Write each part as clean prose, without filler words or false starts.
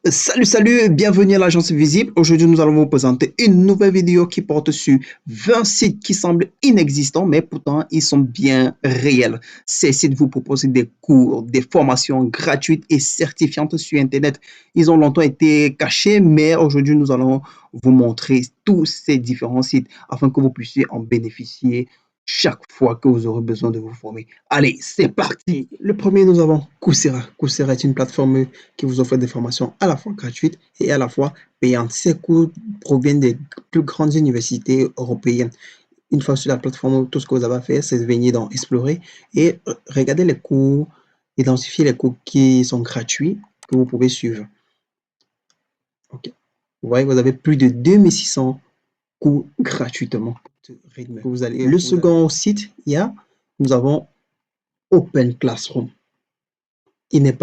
Salut, bienvenue à l'agence Visible. Aujourd'hui, nous allons vous présenter une nouvelle vidéo qui porte sur 20 sites qui semblent inexistants, mais pourtant, ils sont bien réels. Ces sites vous proposent des cours, des formations gratuites et certifiantes sur Internet. Ils ont longtemps été cachés, mais aujourd'hui, nous allons vous montrer tous ces différents sites afin que vous puissiez en bénéficier chaque fois que vous aurez besoin de vous former. Allez, c'est parti. Le premier, nous avons Coursera. Coursera est une plateforme qui vous offre des formations à la fois gratuites et à la fois payantes. Ces cours proviennent des plus grandes universités européennes. Une fois sur la plateforme, tout ce que vous avez à faire, c'est de venir dans Explorer et regarder les cours, identifier les cours qui sont gratuits que vous pouvez suivre. Ok. Vous voyez, vous avez plus de 2600 cours gratuitement. Le second site, nous avons Open Classroom. C'est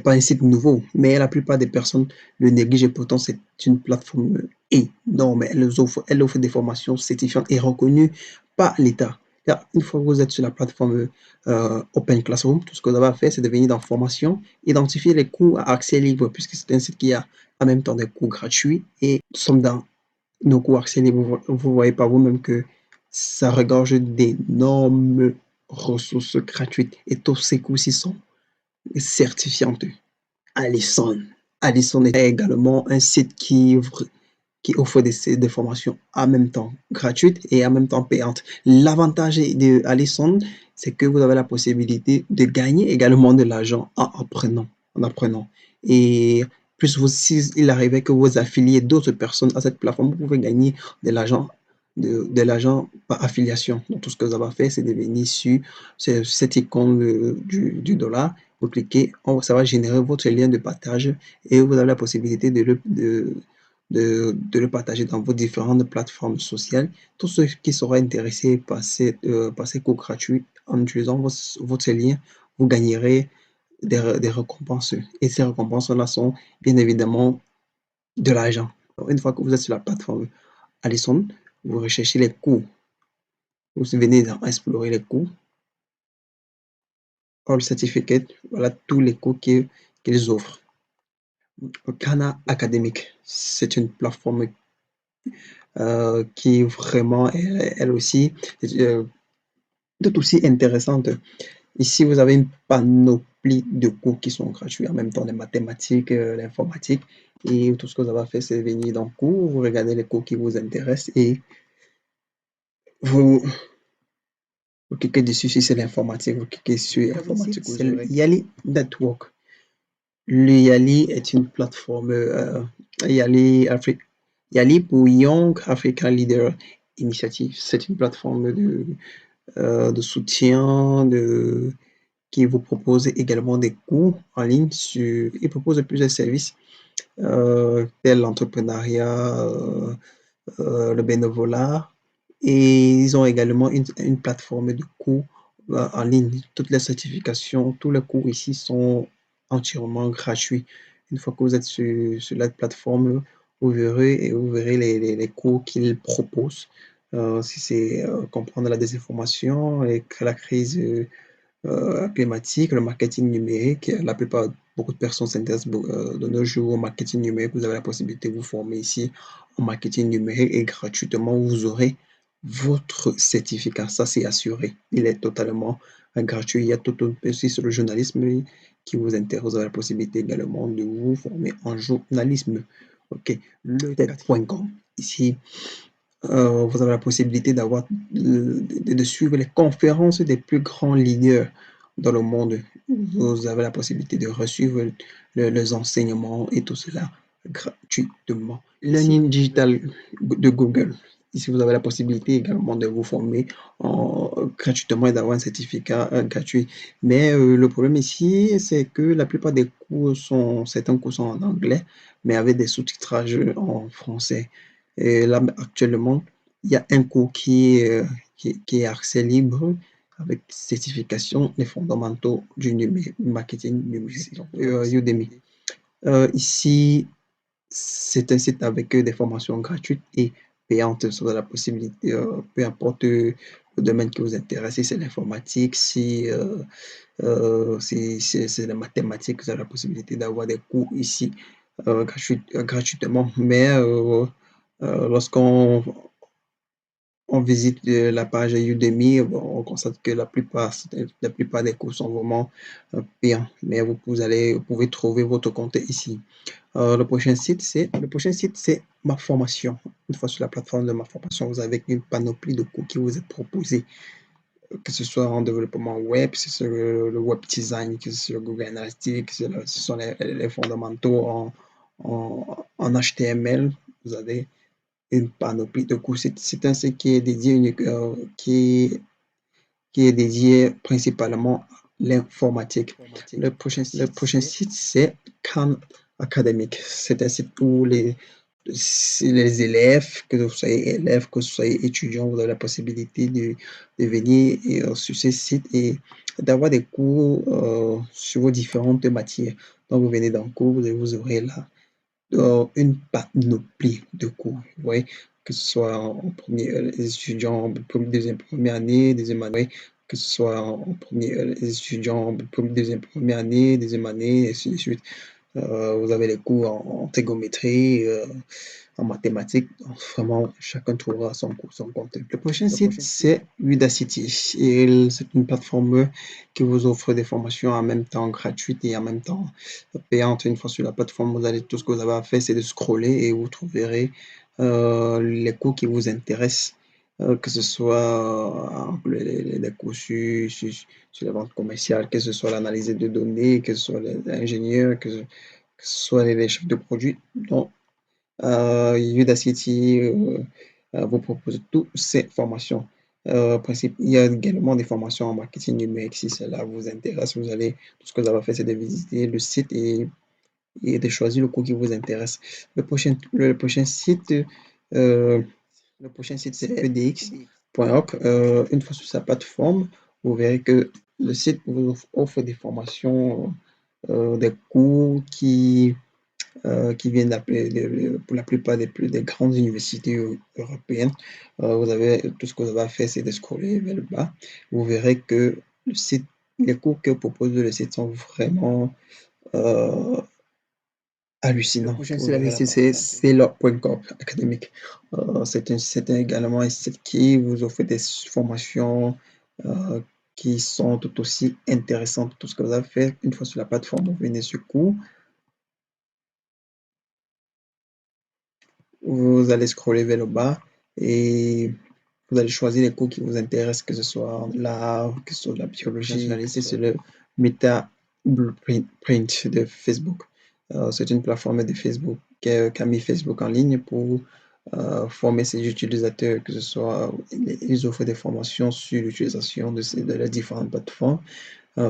pas un site nouveau, mais la plupart des personnes le négligent et pourtant c'est une plateforme énorme. Elle offre des formations certifiantes et reconnues par l'État. Une fois que vous êtes sur la plateforme Open Classroom, tout ce que vous avez à faire, c'est de venir dans formation, identifier les cours à accès libre, puisque c'est un site qui a en même temps des cours gratuits et nous sommes dans nos cours accès libre. Vous voyez par vous-même que ça regorge d'énormes ressources gratuites et tous ces cours-ci sont certifiante. Allison. Allison est également un site qui offre des formations en même temps gratuites et en même temps payantes. L'avantage de Allison, c'est que vous avez la possibilité de gagner également de l'argent en apprenant. Et plus vous, s'il arrivait que vous affiliez d'autres personnes à cette plateforme, vous pouvez gagner de l'argent de l'argent par affiliation. Donc, tout ce que vous avez à faire, c'est de venir sur cette icône du dollar. Vous cliquez, ça va générer votre lien de partage et vous avez la possibilité de le partager dans vos différentes plateformes sociales. Tous ceux qui seront intéressés par ces cours gratuits en utilisant votre lien, vous gagnerez des récompenses. Et ces récompenses-là sont bien évidemment de l'argent. Une fois que vous êtes sur la plateforme Allison, vous recherchez les cours. Vous venez explorer les cours. All Certificate, voilà tous les cours qu'ils offrent. Khan Academic, c'est une plateforme qui vraiment, elle aussi, tout aussi intéressante. Ici, vous avez une panoplie de cours qui sont gratuits, en même temps les mathématiques, l'informatique. Et tout ce que vous avez à faire, c'est venir dans le cours, vous regardez les cours qui vous intéressent et vous, vous cliquez dessus si c'est l'informatique, vous cliquez sur informatique. C'est le Yali Network. Le Yali est une plateforme, Yali pour Young African Leader Initiative. C'est une plateforme de soutien, qui vous propose également des cours en ligne. Il propose plusieurs services tels l'entrepreneuriat, le bénévolat. Et ils ont également une plateforme de cours en ligne. Toutes les certifications, tous les cours ici sont entièrement gratuits. Une fois que vous êtes sur la plateforme, vous verrez les cours qu'ils proposent. Si c'est comprendre la désinformation et la crise climatique, le marketing numérique. Beaucoup de personnes s'intéressent de nos jours au marketing numérique. Vous avez la possibilité de vous former ici en marketing numérique et gratuitement, vous aurez votre certificat. Ça, c'est assuré. Il est totalement gratuit. Il y a tout aussi sur le journalisme qui vous intéresse. Vous avez la possibilité également de vous former en journalisme. OK. Le TED.com. Ici, vous avez la possibilité de suivre les conférences des plus grands leaders dans le monde. Vous avez la possibilité de resuivre les enseignements et tout cela gratuitement. Learning Digital de Google. Ici, vous avez la possibilité également de vous former gratuitement et d'avoir un certificat gratuit. Mais le problème ici, c'est que la plupart des cours certains cours sont en anglais, mais avec des sous-titrages en français. Et là, actuellement, il y a un cours qui est accès libre avec certification des fondamentaux du marketing numérique, Udemy. Ici, c'est un site avec des formations gratuites et payantes sur la possibilité, peu importe le domaine qui vous intéresse, si c'est l'informatique, si c'est la mathématique, vous avez la possibilité d'avoir des cours ici gratuitement, mais lorsqu'on visite la page Udemy, bon, on constate que la plupart des cours sont vraiment payants, mais vous pouvez trouver votre compte ici. Le prochain site, c'est Ma Formation. Une fois sur la plateforme de Ma Formation, vous avez une panoplie de cours qui vous est proposée, que ce soit en développement web, que ce soit le web design, que ce soit Google Analytics, ce sont les fondamentaux en HTML. Vous avez une panoplie de cours. C'est un site qui est dédié qui est dédié principalement à l'informatique. Le prochain site, c'est Khan Academic. C'est un site où les élèves, que vous soyez élèves, que vous soyez étudiants, vous avez la possibilité de venir sur ce site et d'avoir des cours sur vos différentes matières. Donc, vous venez dans le cours, vous aurez là une panoplie de cours. Vous voyez, que ce soit en premier, les étudiants en première année, deuxième année, que ce soit en premier, les étudiants en première année, deuxième année, et ainsi de suite. Vous avez les cours en trigonométrie, en mathématiques. Donc, vraiment, chacun trouvera son compte. Le prochain site, c'est Udacity. Et c'est une plateforme qui vous offre des formations en même temps gratuites et en même temps payantes. Une fois sur la plateforme, tout ce que vous avez à faire, c'est de scroller et vous trouverez les cours qui vous intéressent. Que ce soit les cours sur les ventes commerciales, que ce soit l'analyse de données, que ce soit les ingénieurs, que ce soit les chefs de produits. Donc, Udacity vous propose toutes ces formations. Il y a également des formations en marketing numérique. Si cela vous intéresse, tout ce que vous avez à faire, c'est de visiter le site et de choisir le cours qui vous intéresse. Euh, le prochain site, c'est edx.org. Une fois sur sa plateforme, vous verrez que le site vous offre des formations, des cours qui viennent pour la plupart des grandes universités européennes. Vous avez tout ce que vous avez à faire, c'est de scroller vers le bas. Vous verrez que les cours que propose le site sont vraiment euh, hallucinants. Le prochain site, c'est Sailor.com académique. C'est également un site qui vous offre des formations qui sont tout aussi intéressantes. Tout ce que vous avez à faire, une fois sur la plateforme, vous venez sur cours. Vous allez scroller vers le bas et vous allez choisir les cours qui vous intéressent, que ce soit l'art, que ce soit la biologie. C'est le Meta Blueprint de Facebook. C'est une plateforme de Facebook qui a mis Facebook en ligne pour former ses utilisateurs, que ce soit, ils offrent des formations sur l'utilisation de les différentes plateformes,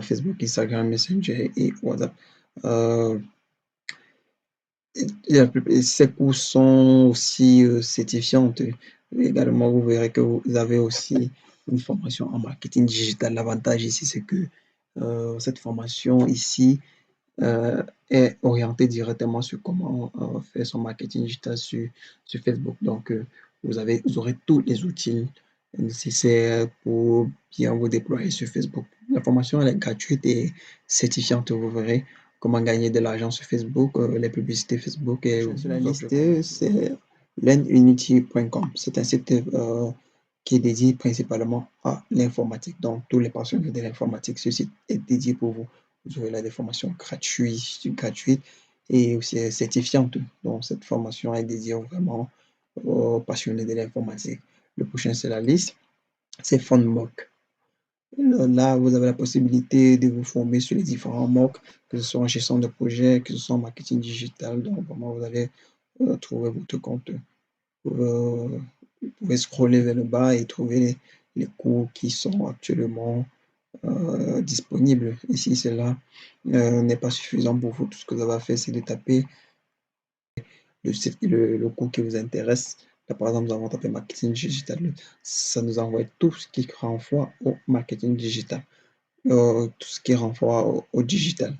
Facebook, Instagram, Messenger et WhatsApp. Et ces cours sont aussi certifiantes. Également, vous verrez que vous avez aussi une formation en marketing digital. L'avantage ici, c'est que cette formation ici est orientée directement sur comment faire son marketing digital sur Facebook. Donc, vous aurez tous les outils nécessaires pour bien vous déployer sur Facebook. La formation, elle est gratuite et certifiante, vous verrez comment gagner de l'argent sur Facebook, les publicités Facebook. Et sur la liste, c'est learnunity.com. C'est un site qui est dédié principalement à l'informatique. Donc, tous les passionnés de l'informatique, ce site est dédié pour vous. Vous aurez là des formations gratuites et aussi certifiantes. Donc, cette formation est dédiée vraiment aux passionnés de l'informatique. Le prochain sur la liste, c'est FundMock. Là, vous avez la possibilité de vous former sur les différents MOOC, que ce soit en gestion de projet, que ce soit en marketing digital. Donc, vraiment, vous allez trouver votre compte. Vous pouvez scroller vers le bas et trouver les cours qui sont actuellement disponibles. Et si cela n'est pas suffisant pour vous, tout ce que vous avez à faire, c'est de taper le cours qui vous intéresse. Là, par exemple, nous avons tapé marketing digital. Ça nous envoie tout ce qui renvoie au marketing digital, tout ce qui renvoie au digital.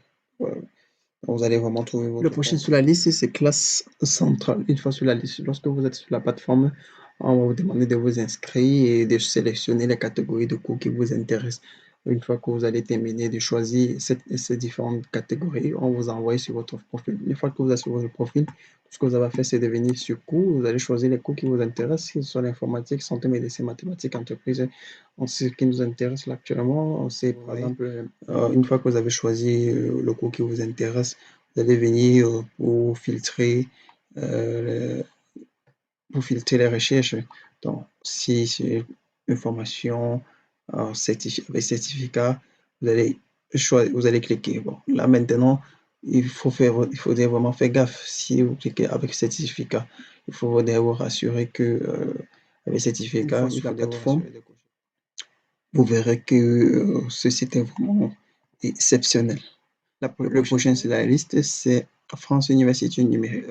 Vous allez vraiment trouver votre. Le prochain sur la liste, c'est classe centrale. Une fois sur la liste, lorsque vous êtes sur la plateforme, on va vous demander de vous inscrire et de sélectionner les catégories de cours qui vous intéressent. Une fois que vous allez terminer de choisir ces différentes catégories, on vous envoie sur votre profil. Une fois que vous êtes sur votre profil, ce que vous avez à faire, c'est de venir sur cours. Vous allez choisir les cours qui vous intéressent, que ce soit l'informatique, santé, médecine, mathématiques, entreprise. On sait ce qui nous intéresse là actuellement. On sait, par exemple, une fois que vous avez choisi le cours qui vous intéresse, vous allez venir euh, pour filtrer les recherches. Donc, si c'est une formation avec certificat, vous allez cliquer. Bon, là maintenant, il faudrait vraiment faire gaffe. Si vous cliquez avec certificat, il faudrait vous rassurer que avec certificat, sur la plateforme, vous verrez que ce site est vraiment exceptionnel. Le prochain sur la liste, c'est France Université Numérique.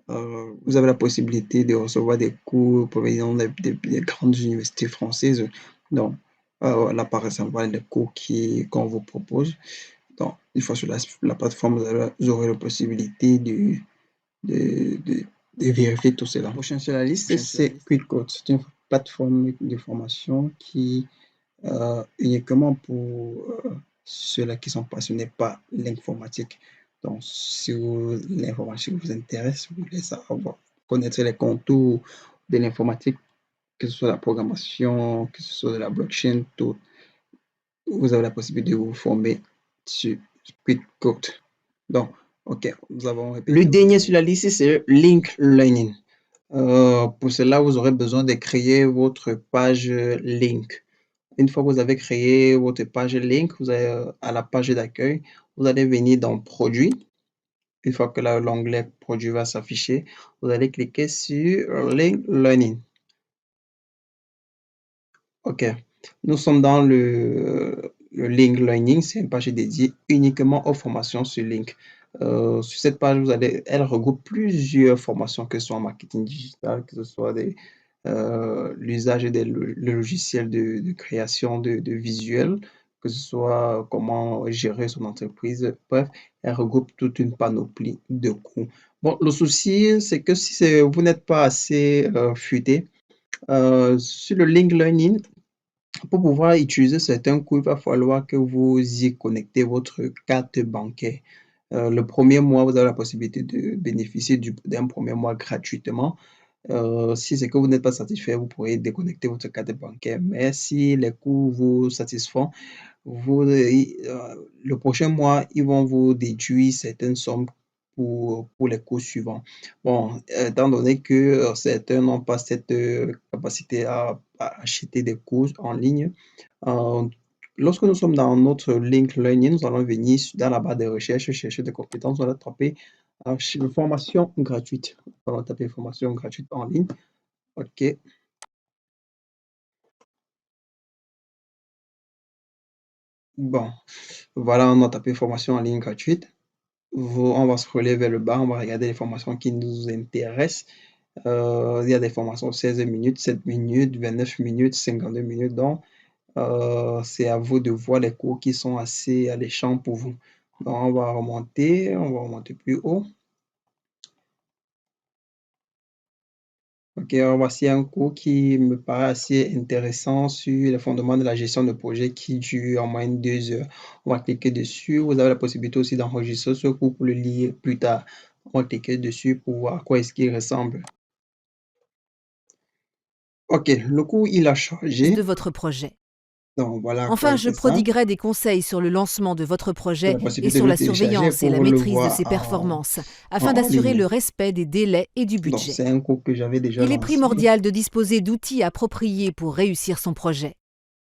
Vous avez la possibilité de recevoir des cours provenant des grandes universités françaises. Donc, là, par exemple, voilà les cours qu'on vous propose. Donc, une fois sur la plateforme, vous aurez la possibilité de, de, de vérifier tout cela. Le prochain sur la liste, c'est QuickCode. C'est une plateforme de formation qui uniquement pour ceux-là qui sont passionnés par l'informatique. Donc, si l'informatique vous intéresse, vous voulez savoir, connaître les contours de l'informatique, que ce soit la programmation, que ce soit de la blockchain, tout, vous avez la possibilité de vous former sur QuickCode. Donc, OK, nous avons répété. Le dernier sur la liste, c'est Link Learning. Pour cela, vous aurez besoin de créer votre page Link. Une fois que vous avez créé votre page Link, vous allez à la page d'accueil, vous allez venir dans Produits. Une fois que l'onglet Produits va s'afficher, vous allez cliquer sur Link Learning. OK. Nous sommes dans le Link Learning. C'est une page dédiée uniquement aux formations sur Link. Sur cette page, elle regroupe plusieurs formations, que ce soit en marketing digital, que ce soit l'usage des logiciels de création de visuels, que ce soit comment gérer son entreprise. Bref, elle regroupe toute une panoplie de cours. Bon, le souci, c'est que si vous n'êtes pas assez futé, sur le Link Learning, pour pouvoir utiliser certains cours, il va falloir que vous y connectez votre carte bancaire. Le premier mois, vous avez la possibilité de bénéficier d'un premier mois gratuitement. Si c'est que vous n'êtes pas satisfait, vous pourrez déconnecter votre carte bancaire. Mais si les cours vous satisfont, le prochain mois, ils vont vous déduire certaines sommes pour les cours suivants. Bon, étant donné que certains n'ont pas cette capacité à acheter des cours en ligne, euh, lorsque nous sommes dans notre link learning, nous allons venir dans la barre de recherche, chercher des compétences, on va taper formation gratuite. On va taper formation gratuite en ligne. OK. Bon, voilà, on a tapé formation en ligne gratuite. On va scroller vers le bas, on va regarder les formations qui nous intéressent. Il y a des formations 16 minutes, 7 minutes, 29 minutes, 52 minutes. Donc, c'est à vous de voir les cours qui sont assez alléchants pour vous. Donc, on va remonter plus haut. OK, voici un cours qui me paraît assez intéressant sur les fondements de la gestion de projet qui dure en moyenne 2 heures. On va cliquer dessus. Vous avez la possibilité aussi d'enregistrer ce cours pour le lire plus tard. On va cliquer dessus pour voir à quoi est-ce qu'il ressemble. OK, le cours, il a chargé. De votre projet. Donc, voilà à quoi Enfin, il je ressemble. prodiguerai des conseils sur le lancement de votre Vous projet avez la et possibilité sur de le la télécharger surveillance et la pour le maîtrise de voir ses performances, afin en d'assurer ligne. le respect des délais et du Donc, budget. c'est un cours que j'avais déjà Il est lancé. primordial de disposer d'outils appropriés pour réussir son projet.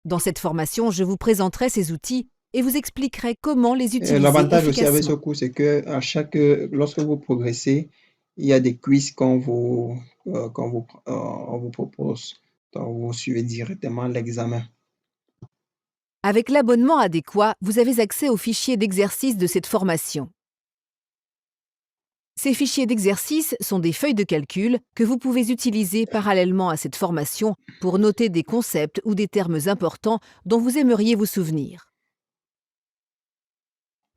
Dans cette formation, je vous présenterai ces outils et vous expliquerai comment les utiliser L'avantage aussi avec ce efficacement. cours, c'est que lorsque vous progressez, il y a des quiz on vous propose. Donc, vous suivez directement l'examen. Avec l'abonnement adéquat, vous avez accès aux fichiers d'exercice de cette formation. Ces fichiers d'exercice sont des feuilles de calcul que vous pouvez utiliser parallèlement à cette formation pour noter des concepts ou des termes importants dont vous aimeriez vous souvenir.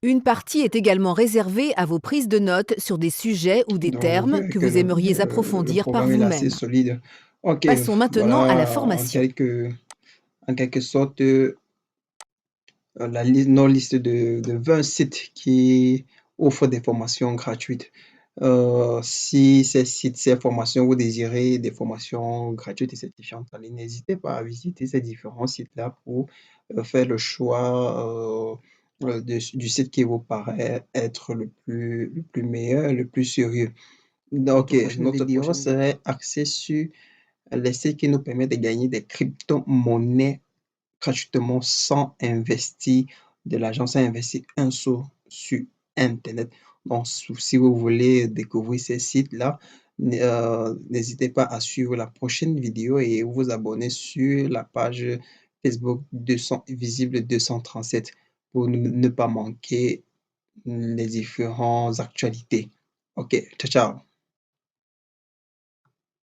Une partie est également réservée à vos prises de notes sur des sujets ou des Donc, vous termes verrez que que vous aimeriez le approfondir par programme est assez vous-même. solide. OK, Passons maintenant à la voilà formation. en quelque sorte nos listes de 20 sites qui offrent des formations gratuites. Si ces formations, vous désirez des formations gratuites et certifiantes en ligne, n'hésitez pas à visiter ces différents sites-là pour faire le choix du site qui vous paraît être le plus meilleur, le plus sérieux. Donc, notre vidéo serait axée sur les sites qui nous permettent de gagner des crypto-monnaies gratuitement sans investir de l'argent, sans investir un sou sur Internet. Donc, si vous voulez découvrir ces sites-là, n'hésitez pas à suivre la prochaine vidéo et vous abonner sur la page Facebook 200, visible 237 pour ne pas manquer les différentes actualités. Ok, ciao, ciao.